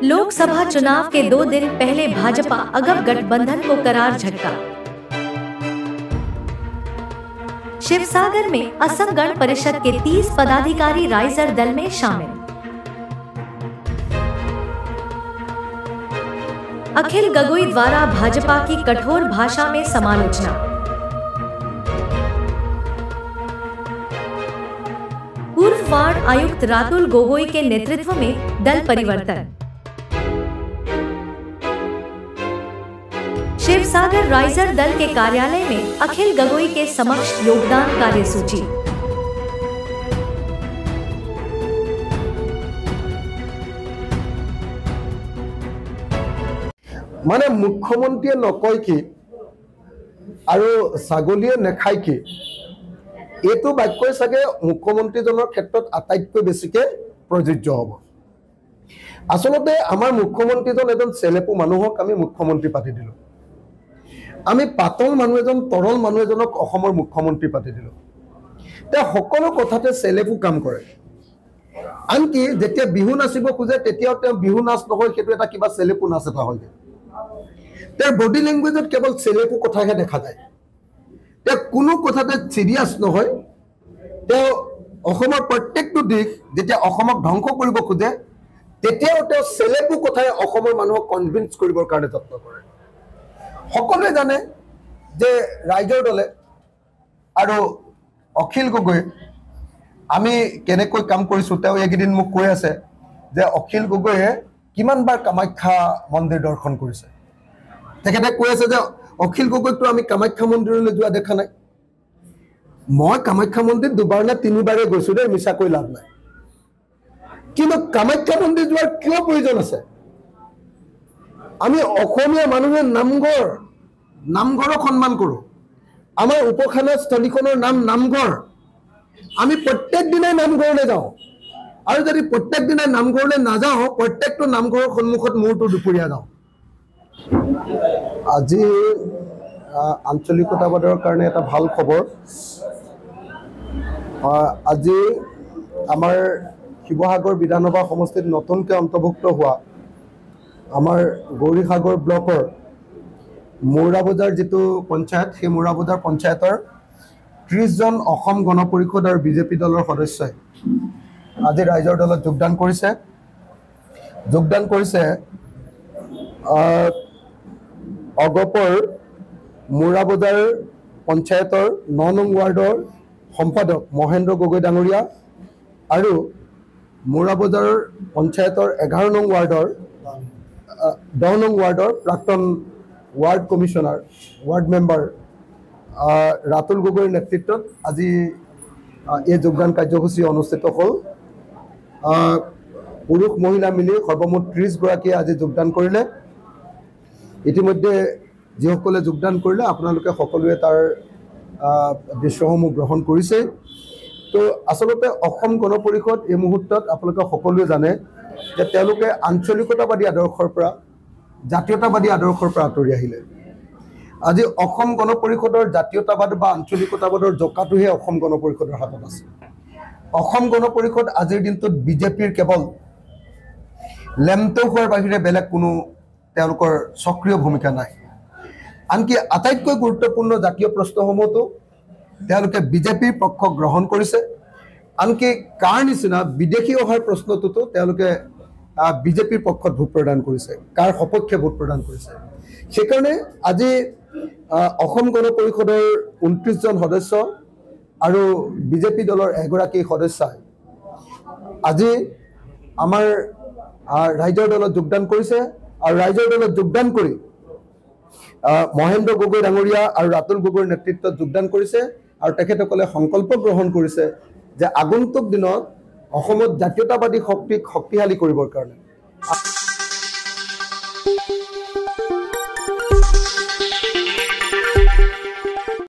लोकसभा चुनाव के 2 दिन पहले भाजपा अगप गठबंधन को करार झटका। शिवसागर में असम गण परिषद के 30 पदाधिकारी राइजर दल में शामिल। अखिल गगोई द्वारा भाजपा की कठोर भाषा में समालोचना। पूर्व वार्ड आयुक्त रातुल गोगोई के नेतृत्व में दल परिवर्तन। शिवसागर राइजर दल के कार्यालय में अखिल गगोई के समक्ष योगदान कार्यसूची। माने मुख्यमंत्री नकय कि छागलिए नेखाय कि एतो वाक्य सगे मुख्यमंत्रीजনৰ ক্ষেত্ৰত আটাইতকৈ বেছিকে প্ৰযোজ্য হ'ব। আসলতে আমাৰ মুখ্যমন্ত্ৰীজন এজন চেলেপু মানুহক আমি মুখ্যমন্ত্ৰী পাতি দিলো। আমি পাতল মানুহ এজন তৰল মানুহ এজনক অসমৰ মুখ্যমন্ত্ৰী পাতি দিলো। তে সকলো কথাতে চেলেপু কাম কৰে। আনকি যেতিয়া বিহু নাচিব খুজে তেতিয়াও তেওঁ বিহু নাচ নহয়, সেইটো এটা কিবা চেলেপু নাচ এটা হয়। তেওঁৰ বডি ল্যাঙ্গুৱেজত কেৱল চেলেপু কথাহে দেখা যায়। তেওঁ কোনো কথাতে সিৰিয়াস নহয়। তেওঁ অসমৰ প্ৰত্যেকটো দিশ যেতিয়া অসমক ধ্বংস কৰিব খুজে তেতিয়াও তেওঁ চেলেপু কথাই অসমৰ মানুহক কনভিন্স কৰিবৰ কাৰণে যত্ন কৰে। সকলোৱে জানে যে ৰাইজৰ দলে আৰু অখিল গগৈ আমি কেনেকৈ কাম কৰিছো। তেওঁ একদিন মোক কৈ আছে যে অখিল গগৈয়ে কিমানবাৰ কামাখ্যা মন্দিৰ দৰ্শন কৰিছে। তেখেতে কৈ আছে যে অখিল গগৈকটো আমি কামাখ্যা মন্দিৰলৈ যোৱা দেখা নাই। মই কামাখ্যা মন্দিৰ দুবাৰ নে তিনিবাৰে গৈছো দে, মিছা কৈ লাভ নাই। কিন্তু কামাখ্যা মন্দিৰ যোৱাৰ কিয় প্ৰয়োজন আছে? আমি অসমীয়া মানুহে নামঘৰক সন্মান কৰোঁ। আমাৰ উপাসনা স্থলীখনৰ নাম নামঘৰ। আমি প্ৰত্যেক দিনাই নামঘৰলৈ যাওঁ, আৰু যদি প্ৰত্যেক দিনাই নামঘৰলৈ নাযাওঁ প্ৰত্যেকটো নামঘৰৰ সন্মুখত মূৰটো দুপৰীয়া যাওঁ। আজি আঞ্চলিকতাবাদৰ কাৰণে এটা ভাল খবৰ। আজি আমাৰ শিৱসাগৰ বিধানসভা সমষ্টিত নতুনকৈ অন্তৰ্ভুক্ত হোৱা আমাৰ গৌৰীসাগৰ ব্লকৰ মৌৰাবজাৰ যিটো পঞ্চায়ত, সেই মৌৰাবজাৰ পঞ্চায়তৰ 30 জন অসম গণ পৰিষদ আৰু বিজেপি দলৰ সদস্যই আজি ৰাইজৰ দলত যোগদান কৰিছে। অগপৰ মৌৰাবজাৰ পঞ্চায়তৰ 9 নং ৱাৰ্ডৰ সম্পাদক মহেন্দ্ৰ গগৈ ডাঙৰীয়া আৰু মৌৰাবজাৰ পঞ্চায়তৰ 11 নং ৱাৰ্ডৰ 10 নং ৱাৰ্ডৰ প্ৰাক্তন ward commissioner ward member Ratul গগৈৰ নেতৃত্বত আজি এই যোগদান কাৰ্যসূচী অনুষ্ঠিত হ'ল। পুৰুষ মহিলা মিলি সৰ্বমুঠ 30 গৰাকীয়ে আজি যোগদান কৰিলে। ইতিমধ্যে যিসকলে যোগদান কৰিলে আপোনালোকে সকলোৱে তাৰ দৃশ্যসমূহ গ্ৰহণ কৰিছে। তো আচলতে অসম গণ পৰিষদ এই মুহূৰ্তত আপোনালোকে সকলোৱে জানে যে তেওঁলোকে আঞ্চলিকতাবাদী আদৰ্শৰ পৰা জাতীয়তাবাদী আদৰ্শৰ পৰা আঁতৰি আহিলে। আজি অসম গণ পৰিষদৰ জাতীয়তাবাদ বা আঞ্চলিকতাবাদৰ জকাটোহে অসম গণ পৰিষদৰ হাতত আছে। অসম গণ পৰিষদ আজিৰ দিনটোত বিজেপিৰ কেৱল লেমটো হোৱাৰ বাহিৰে বেলেগ কোনো তেওঁলোকৰ সক্ৰিয় ভূমিকা নাই। আনকি আটাইতকৈ গুৰুত্বপূৰ্ণ জাতীয় প্ৰশ্নসমূহতো তেওঁলোকে বিজেপিৰ পক্ষ গ্ৰহণ কৰিছে। আনকি কাৰ নিচিনা বিদেশী অহাৰ প্ৰশ্নটোতো তেওঁলোকে বিজেপিৰ পক্ষত ভোট প্ৰদান কৰিছে, কাৰ সপক্ষে ভোট প্ৰদান কৰিছে। সেইকাৰণে আজি অসম গণ পৰিষদৰ 29 জন সদস্য আৰু বিজেপি দলৰ এগৰাকী সদস্যই আজি আমাৰ ৰাইজৰ দলত যোগদান কৰিছে। আৰু ৰাইজৰ দলত যোগদান কৰি মহেন্দ্ৰ গগৈ ডাঙৰীয়া আৰু ৰাতুল গগৈৰ নেতৃত্বত যোগদান কৰিছে। আৰু তেখেতসকলে সংকল্প গ্ৰহণ কৰিছে যে আগন্তুক দিনত অসমত জাতীয়তাবাদী শক্তিক শক্তিশালী কৰিবৰ কাৰণে